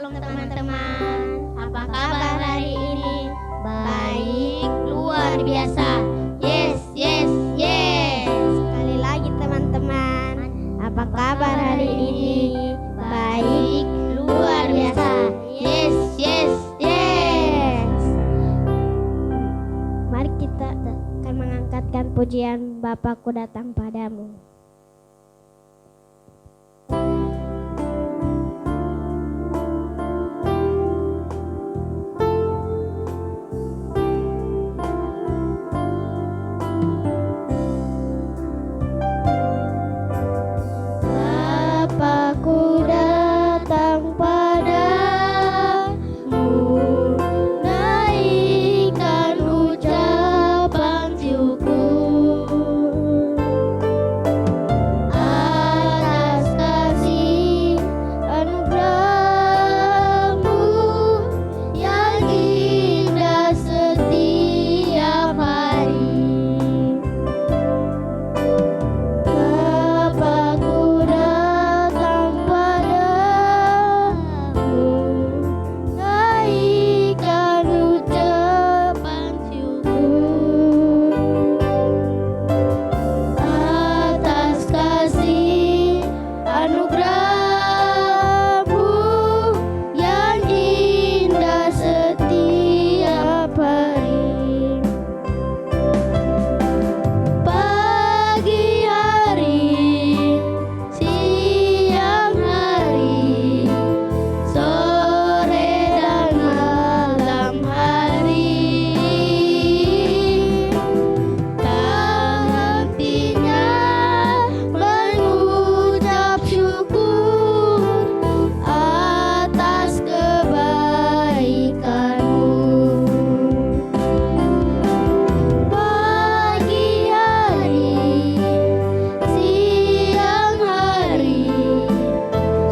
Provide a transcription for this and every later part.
Shalom teman-teman. Apa kabar hari ini? Baik, luar biasa. Yes, yes, yes. Sekali lagi teman-teman, apa kabar hari ini? Baik, luar biasa. Yes, yes, yes. Mari kita akan mengangkatkan pujian Bapakku datang padamu. Bapakku datang padamu, naikkan ucapan syukur atas kasih anugerahmu yang indah setiap hari. Bapakku datang padamu, naikkan ucapan syukur atas kasih anugerahmu yang indah setiap hari. Pagi hari, siang hari, sore dan malam hari, tak hentinya mengucap syukur atas kebaikanmu. Pagi hari, siang hari,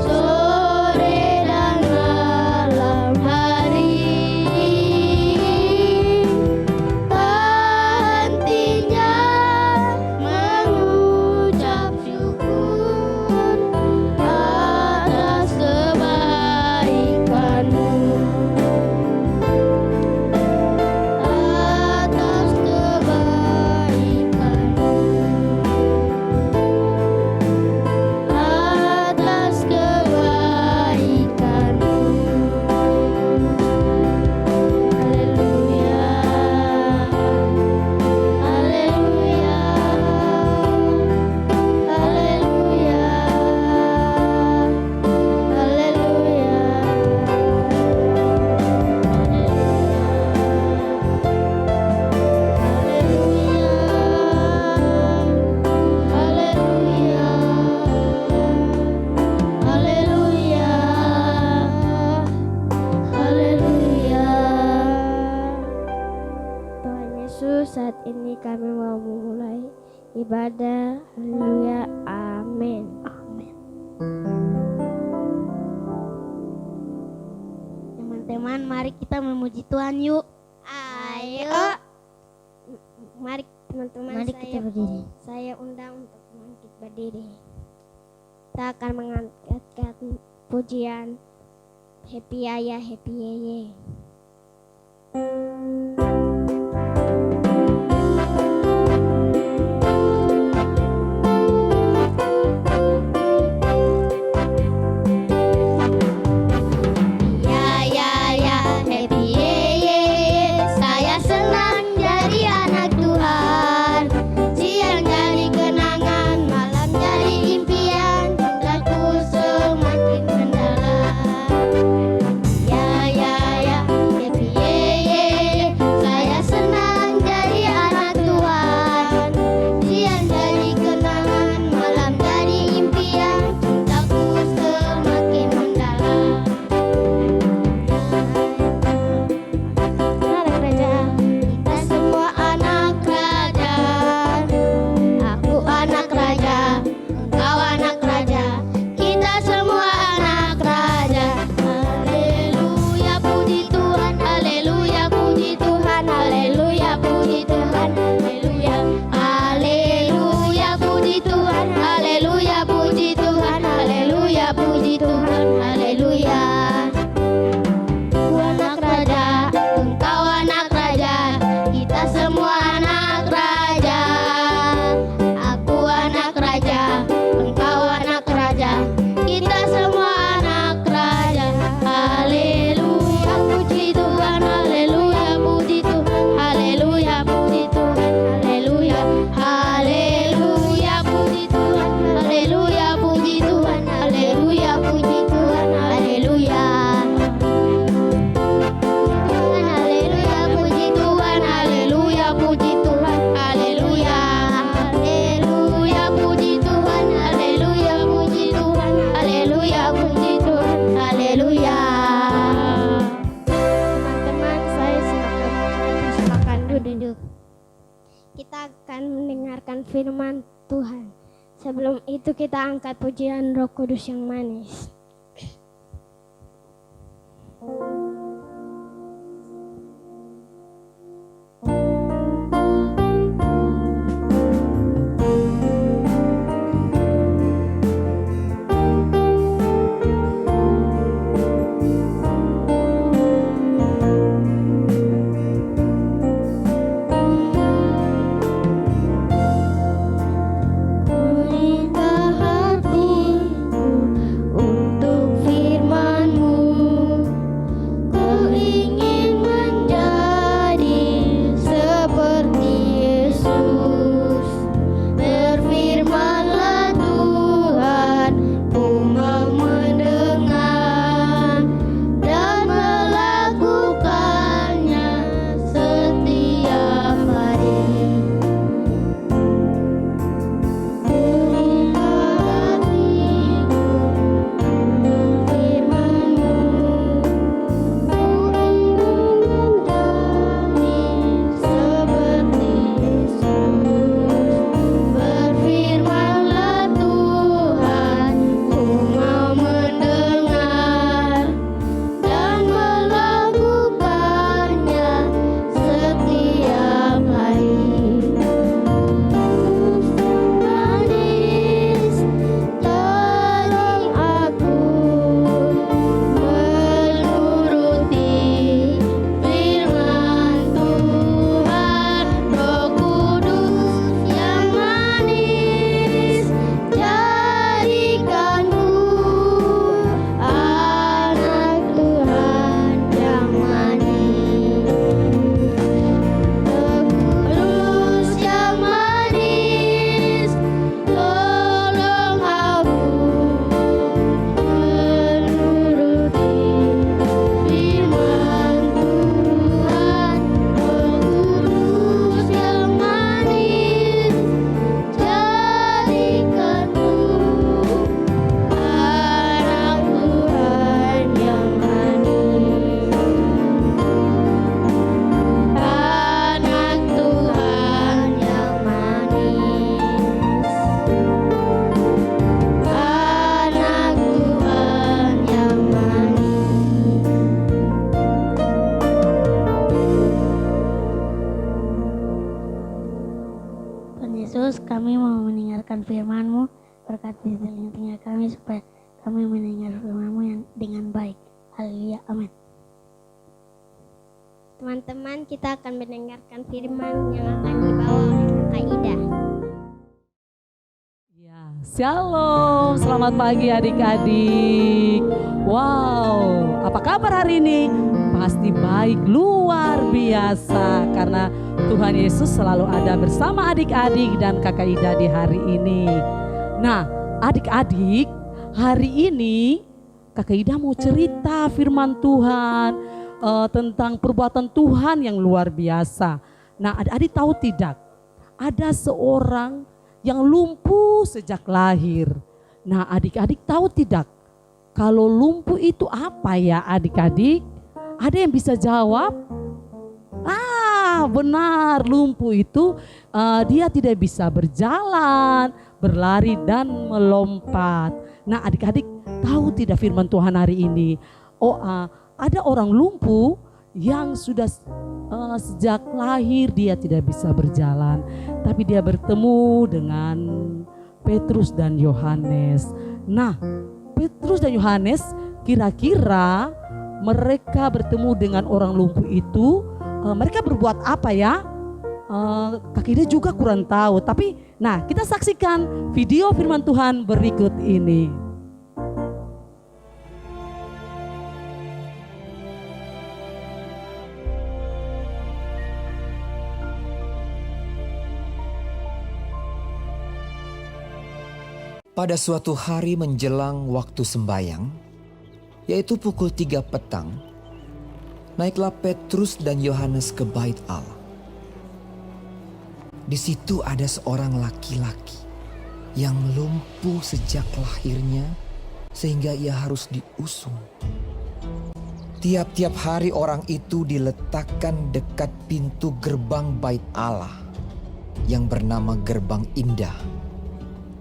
sore dan malam hari, tak hentinya mengucap syukur atas kebaikanmu. Atas kebaikanmu, atas kebaikanmu. Haleluya, haleluya, haleluya, Tuhan Yesus, saat ini kami mau memulai ibadah. Haleluya, amin. Amin. Teman-teman, mari kita memuji Tuhan yuk. Ayo. Mari teman-teman, Mari kita berdiri. saya undang untuk bangkit berdiri. Kita akan mengangkatkan pujian Happy Ayah, Happy Yeye. Ya, ya, ya, happy ye, saya senang jadi anak Tuhan. Siang jadi kenangan, malam jadi impian, cintaku semakin mendalam. Ya, ya, ya, happy ye, saya mendengarkan firman Tuhan. Sebelum itu kita angkat pujian Roh Kudus yang manis. Kami mau mendengarkan firman-Mu, berkati telinga kami supaya kami mendengar firman-Mu yang dengan baik. Haleluya, amin. Teman-teman, kita akan mendengarkan firman yang akan dibawa oleh Kakak Ida. Ya, shalom, selamat pagi adik-adik. Wow, apa kabar hari ini? Pasti baik, luar biasa karena Tuhan Yesus selalu ada bersama adik-adik dan Kakak Ida di hari ini. Nah, adik-adik, hari ini Kakak Ida mau cerita firman Tuhan tentang perbuatan Tuhan yang luar biasa. Nah, adik-adik tahu tidak? Ada seorang yang lumpuh sejak lahir. Nah, adik-adik tahu tidak? Kalau lumpuh itu apa ya adik-adik? Ada yang bisa jawab? Benar, lumpuh itu dia tidak bisa berjalan, berlari dan melompat. Nah, adik-adik tahu tidak firman Tuhan hari ini? Ada orang lumpuh yang sudah sejak lahir dia tidak bisa berjalan, tapi dia bertemu dengan Petrus dan Yohanes. Nah, Petrus dan Yohanes kira-kira mereka bertemu dengan orang lumpuh itu, mereka berbuat apa ya? Kakak Ida juga kurang tahu. Tapi nah, kita saksikan video firman Tuhan berikut ini. Pada suatu hari menjelang waktu sembayang, yaitu pukul 3 petang, naiklah Petrus dan Yohanes ke bait Allah. Di situ ada seorang laki-laki yang lumpuh sejak lahirnya sehingga ia harus diusung. Tiap-tiap hari orang itu diletakkan dekat pintu gerbang bait Allah yang bernama Gerbang Indah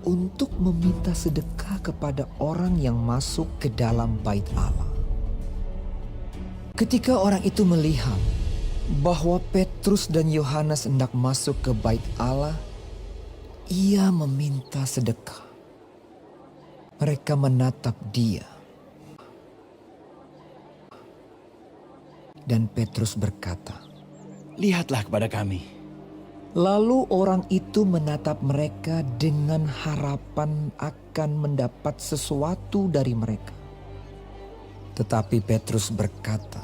untuk meminta sedekah kepada orang yang masuk ke dalam bait Allah. Ketika orang itu melihat bahwa Petrus dan Yohanes hendak masuk ke bait Allah, ia meminta sedekah. Mereka menatap dia. Dan Petrus berkata, "Lihatlah kepada kami." lalu orang itu menatap mereka dengan harapan akan mendapat sesuatu dari mereka. Tetapi Petrus berkata,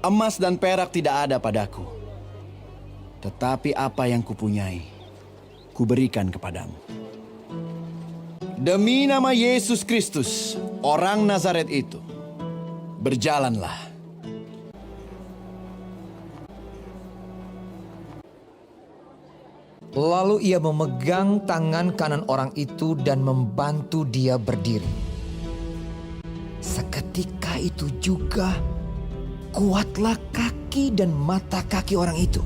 "Emas dan perak tidak ada padaku, tetapi apa yang kupunyai, kuberikan kepadamu. Demi nama Yesus Kristus, orang Nazaret itu, berjalanlah." Lalu ia memegang tangan kanan orang itu dan membantu dia berdiri. Seketika itu juga kuatlah kaki dan mata kaki orang itu.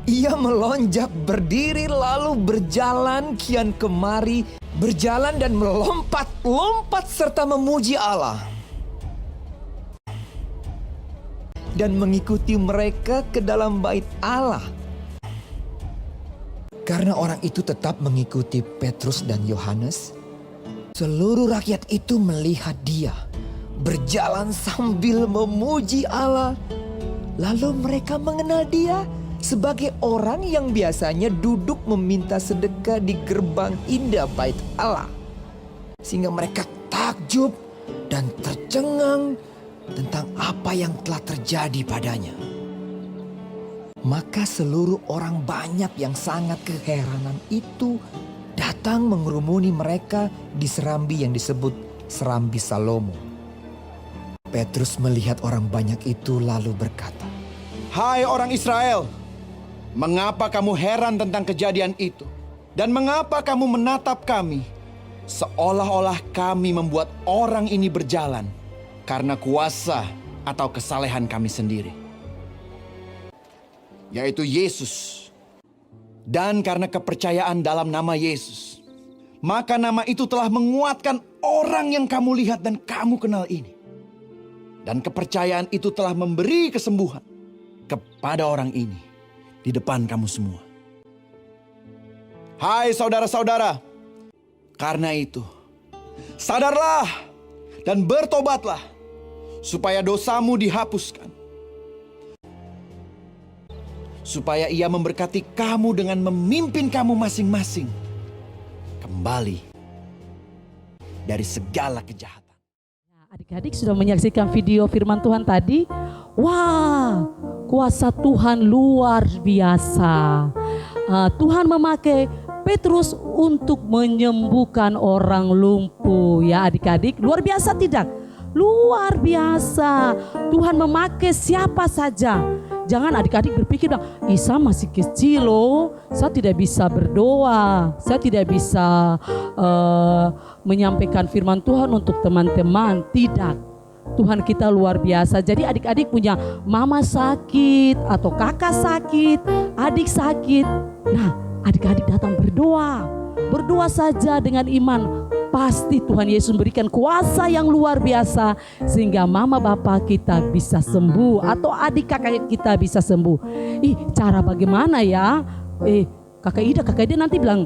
Ia melonjak berdiri lalu berjalan kian kemari, berjalan dan melompat-lompat serta memuji Allah. Dan mengikuti mereka ke dalam bait Allah. Karena orang itu tetap mengikuti Petrus dan Yohanes, seluruh rakyat itu melihat dia berjalan sambil memuji Allah. Lalu mereka mengenal dia sebagai orang yang biasanya duduk meminta sedekah di gerbang indah bait Allah. Sehingga mereka takjub dan tercengang tentang apa yang telah terjadi padanya. Maka seluruh orang banyak yang sangat keheranan itu datang mengerumuni mereka di serambi yang disebut Serambi Salomo. Petrus melihat orang banyak itu lalu berkata, "Hai orang Israel, mengapa kamu heran tentang kejadian itu? Dan mengapa kamu menatap kami seolah-olah kami membuat orang ini berjalan karena kuasa atau kesalehan kami sendiri? Yaitu Yesus. Dan karena kepercayaan dalam nama Yesus, maka nama itu telah menguatkan orang yang kamu lihat dan kamu kenal ini. Dan kepercayaan itu telah memberi kesembuhan kepada orang ini di depan kamu semua. Hai saudara-saudara, karena itu sadarlah dan bertobatlah supaya dosamu dihapuskan, supaya Ia memberkati kamu dengan memimpin kamu masing-masing kembali dari segala kejahatan." Adik-adik sudah menyaksikan video firman Tuhan tadi. Wah, kuasa Tuhan luar biasa. Tuhan memakai Petrus untuk menyembuhkan orang lumpuh. Ya adik-adik, luar biasa tidak? Luar biasa. Tuhan memakai siapa saja. Jangan adik-adik berpikir bilang, "Isa masih kecil loh, saya tidak bisa berdoa, saya tidak bisa menyampaikan firman Tuhan untuk teman-teman." Tidak, Tuhan kita luar biasa. Jadi adik-adik punya mama sakit atau kakak sakit, adik sakit. Nah, adik-adik datang berdoa, berdoa saja dengan iman. Pasti Tuhan Yesus memberikan kuasa yang luar biasa sehingga mama bapak kita bisa sembuh atau adik kakak kita bisa sembuh. Cara bagaimana ya? Kakak Ida nanti bilang,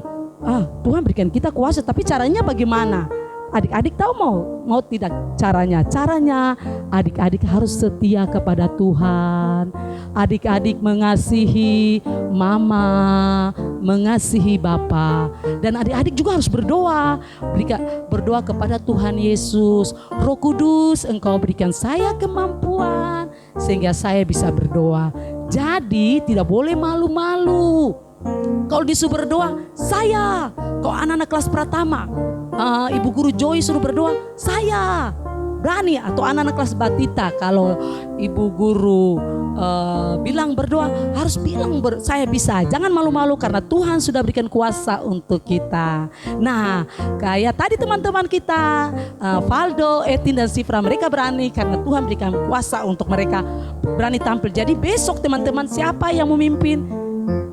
Tuhan berikan kita kuasa, tapi caranya bagaimana? Adik-adik tahu mau tidak caranya? Caranya adik-adik harus setia kepada Tuhan. Adik-adik mengasihi mama, mengasihi bapa. Dan adik-adik juga harus berdoa. Berdoa kepada Tuhan Yesus. Roh Kudus, Engkau berikan saya kemampuan sehingga saya bisa berdoa. Jadi tidak boleh malu-malu. Kalau disuruh berdoa, saya. Kalau anak-anak kelas pratama, Ibu Guru Joy suruh berdoa, saya berani. Atau anak-anak kelas batita, kalau Ibu Guru bilang berdoa, harus bilang saya bisa. Jangan malu-malu karena Tuhan sudah berikan kuasa untuk kita. Nah, kayak tadi teman-teman kita, Valdo, Etin dan Sifra, mereka berani karena Tuhan berikan kuasa untuk mereka berani tampil. Jadi besok teman-teman, siapa yang memimpin?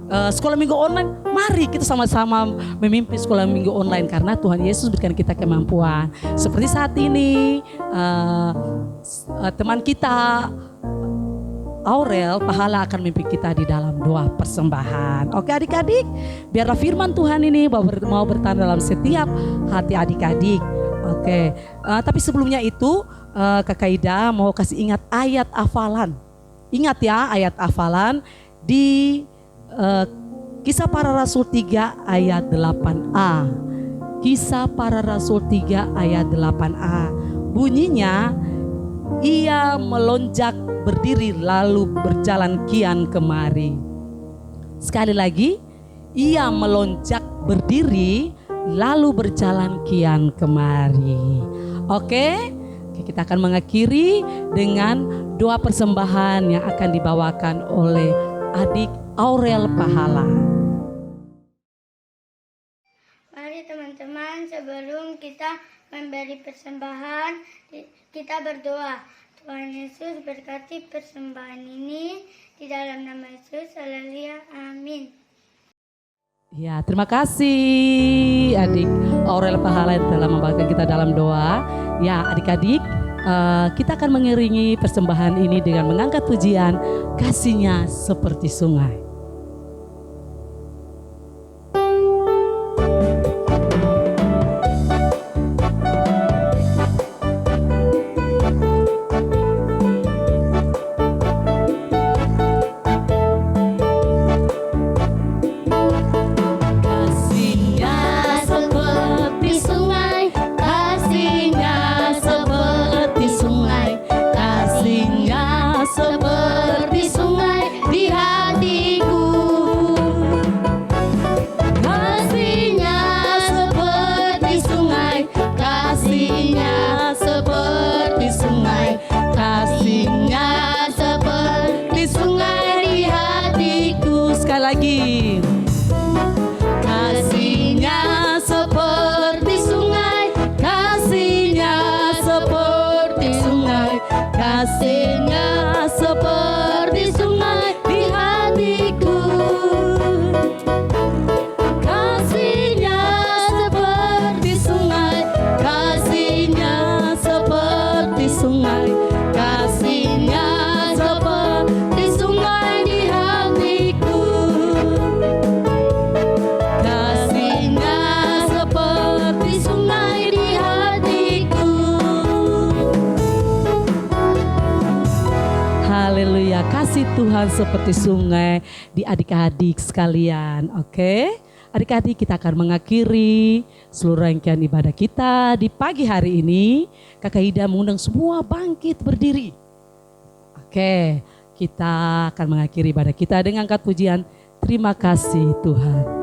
sekolah minggu online, mari kita sama-sama memimpin sekolah minggu online karena Tuhan Yesus berikan kita kemampuan. Seperti saat ini teman kita Aurel Pahala akan memimpin kita di dalam doa persembahan. Oke adik-adik, biarlah firman Tuhan ini mau bertahan dalam setiap hati adik-adik. Oke, tapi sebelumnya itu Kakak Ida mau kasih ingat ayat hafalan. Ingat ya ayat hafalan di Kisah Para Rasul 3 ayat 8a. Kisah Para Rasul 3 ayat 8a. Bunyinya, ia melonjak berdiri lalu berjalan kian kemari. Sekali lagi, ia melonjak berdiri lalu berjalan kian kemari. Oke, kita akan mengakhiri dengan doa persembahan yang akan dibawakan oleh adik Aurel Pahala. Mari teman-teman, sebelum kita memberi persembahan, kita berdoa. Tuhan Yesus berkati persembahan ini di dalam nama Yesus. Haleluya. Amin. Ya, terima kasih adik Aurel Pahala yang telah membagikan kita dalam doa. Ya, adik-adik, kita akan mengiringi persembahan ini dengan mengangkat pujian Kasih-Nya Seperti Sungai. Lagi kasih-Nya seperti sungai, kasih-Nya seperti sungai, kasih-Nya seperti sungai di hatiku, kasih-Nya seperti sungai, kasih-Nya seperti sungai, kasih-Nya seperti sungai di hatiku. Haleluya, kasih Tuhan seperti sungai di adik-adik sekalian. Oke, adik-adik, kita akan mengakhiri seluruh rangkaian ibadah kita di pagi hari ini. Kakak Ida mengundang semua bangkit berdiri. Oke, kita akan mengakhiri ibadah kita dengan angkat pujian terima kasih Tuhan.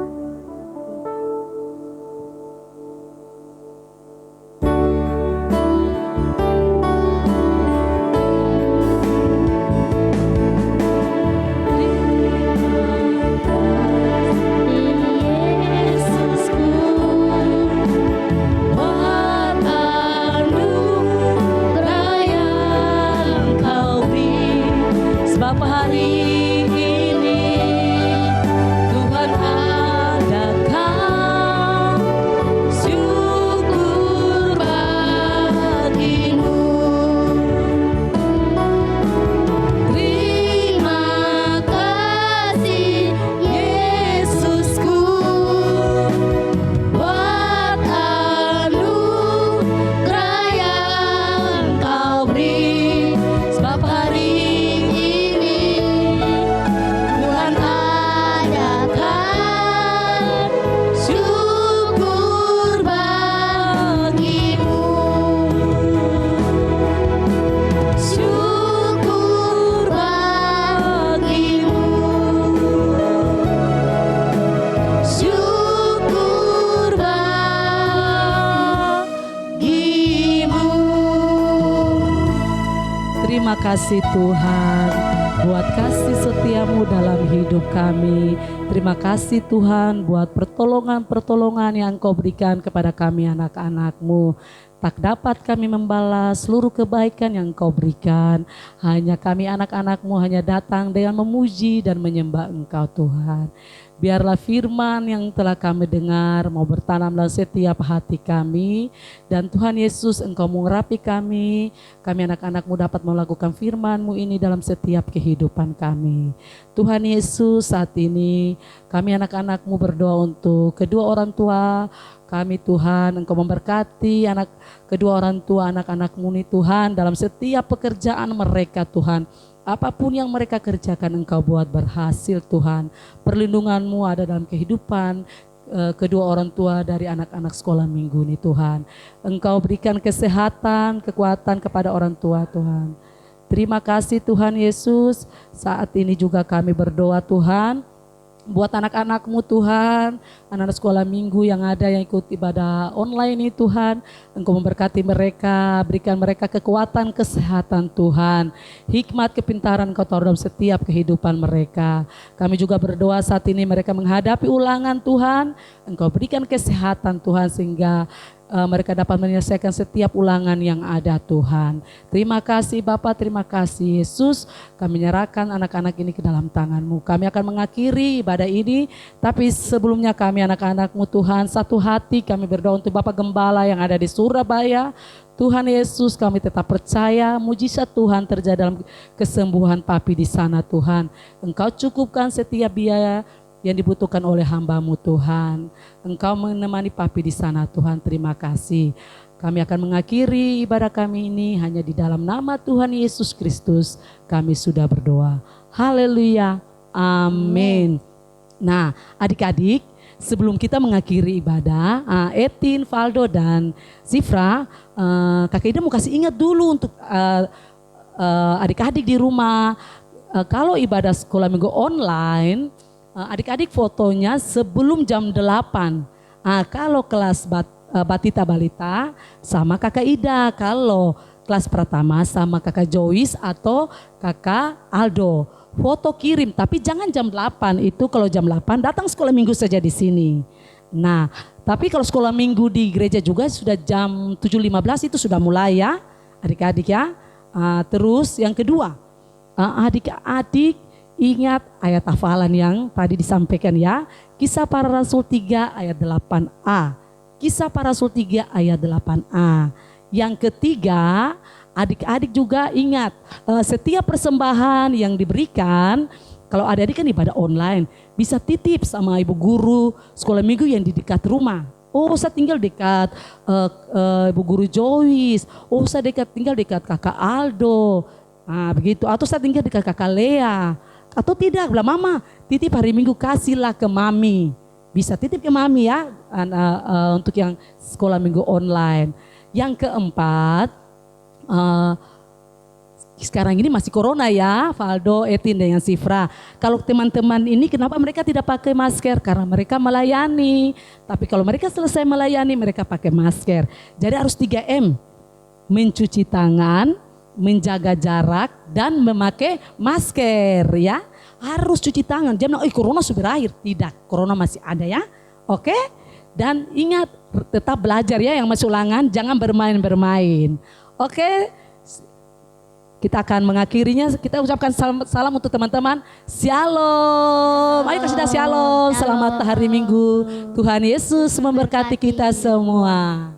Terima kasih Tuhan buat kasih setiamu dalam hidup kami. Terima kasih Tuhan buat pertolongan-pertolongan yang Engkau berikan kepada kami anak-anak-Mu. tak dapat kami membalas seluruh kebaikan yang Engkau berikan. Hanya kami anak-anak-Mu hanya datang dengan memuji dan menyembah Engkau Tuhan. Biarlah firman yang telah kami dengar mau bertanam dalam setiap hati kami. Dan Tuhan Yesus, Engkau mengurapi kami anak-anak-Mu dapat melakukan firman-Mu ini dalam setiap kehidupan kami. Tuhan Yesus, saat ini kami anak-anak-Mu berdoa untuk kedua orang tua kami Tuhan. Engkau memberkati kedua orang tua anak-anak-Mu ini Tuhan dalam setiap pekerjaan mereka Tuhan. Apapun yang mereka kerjakan Engkau buat berhasil Tuhan. Perlindungan-Mu ada dalam kehidupan kedua orang tua dari anak-anak sekolah minggu ini Tuhan. Engkau berikan kesehatan, kekuatan kepada orang tua Tuhan. Terima kasih Tuhan Yesus. Saat ini juga kami berdoa Tuhan. Buat anak-anak-Mu Tuhan, anak-anak sekolah minggu yang ada yang ikut ibadah online ini Tuhan. Engkau memberkati mereka, berikan mereka kekuatan, kesehatan Tuhan. Hikmat, kepintaran Engkau taruh dalam setiap kehidupan mereka. Kami juga berdoa saat ini mereka menghadapi ulangan Tuhan. Engkau berikan kesehatan Tuhan sehingga mereka dapat menyelesaikan setiap ulangan yang ada Tuhan. Terima kasih Bapa, terima kasih Yesus. Kami menyerahkan anak-anak ini ke dalam tangan-Mu. Kami akan mengakhiri ibadah ini, tapi sebelumnya kami anak-anak-Mu Tuhan, satu hati kami berdoa untuk Bapak Gembala yang ada di Surabaya. Tuhan Yesus, kami tetap percaya mujizat Tuhan terjadi dalam kesembuhan Papi di sana Tuhan. Engkau cukupkan setiap biaya yang dibutuhkan oleh hamba-Mu Tuhan. Engkau menemani Papi di sana Tuhan, terima kasih. Kami akan mengakhiri ibadah kami ini hanya di dalam nama Tuhan Yesus Kristus kami sudah berdoa. Haleluya, amin. Nah adik-adik, sebelum kita mengakhiri ibadah, Etin, Valdo dan Zifra, Kakak Ida mau kasih ingat dulu untuk adik-adik di rumah. Kalau ibadah sekolah minggu online, adik-adik fotonya sebelum jam 8. Kalau kelas Batita Balita sama Kakak Ida. Kalau kelas pertama sama Kakak Joyce atau Kakak Aldo. Foto kirim, tapi jangan jam 8. Itu kalau jam 8 datang sekolah minggu saja di sini. Nah, tapi kalau sekolah minggu di gereja juga sudah jam 7.15 itu sudah mulai ya adik-adik ya. Terus yang kedua, adik-adik ingat ayat hafalan yang tadi disampaikan ya. Kisah Para Rasul 3 ayat 8a. Kisah Para Rasul 3 ayat 8a. Yang ketiga, adik-adik juga ingat setiap persembahan yang diberikan, kalau adik-adik kan ibadah online, bisa titip sama ibu guru sekolah minggu yang di dekat rumah. Oh, saya tinggal dekat ibu guru Joyce. Oh, saya tinggal dekat kakak Aldo. Begitu. Atau saya tinggal dekat kakak Lea. Atau tidak, bilang mama titip hari minggu kasihlah ke mami. Bisa titip ke mami ya untuk yang sekolah minggu online. Yang keempat, sekarang ini masih corona ya, Valdo, Etin dan Sifra. Kalau teman-teman ini kenapa mereka tidak pakai masker? Karena mereka melayani. Tapi kalau mereka selesai melayani mereka pakai masker. Jadi harus 3M. Mencuci tangan, menjaga jarak dan memakai masker ya. Harus cuci tangan. Jangan corona sudah berakhir. Tidak, corona masih ada ya. Oke? Dan ingat tetap belajar ya yang masih ulangan, jangan bermain-bermain. Oke? Kita akan mengakhirinya. Kita ucapkan salam untuk teman-teman. Shalom. Ayo kasih dah shalom. Selamat hari Minggu. Tuhan Yesus memberkati kita semua.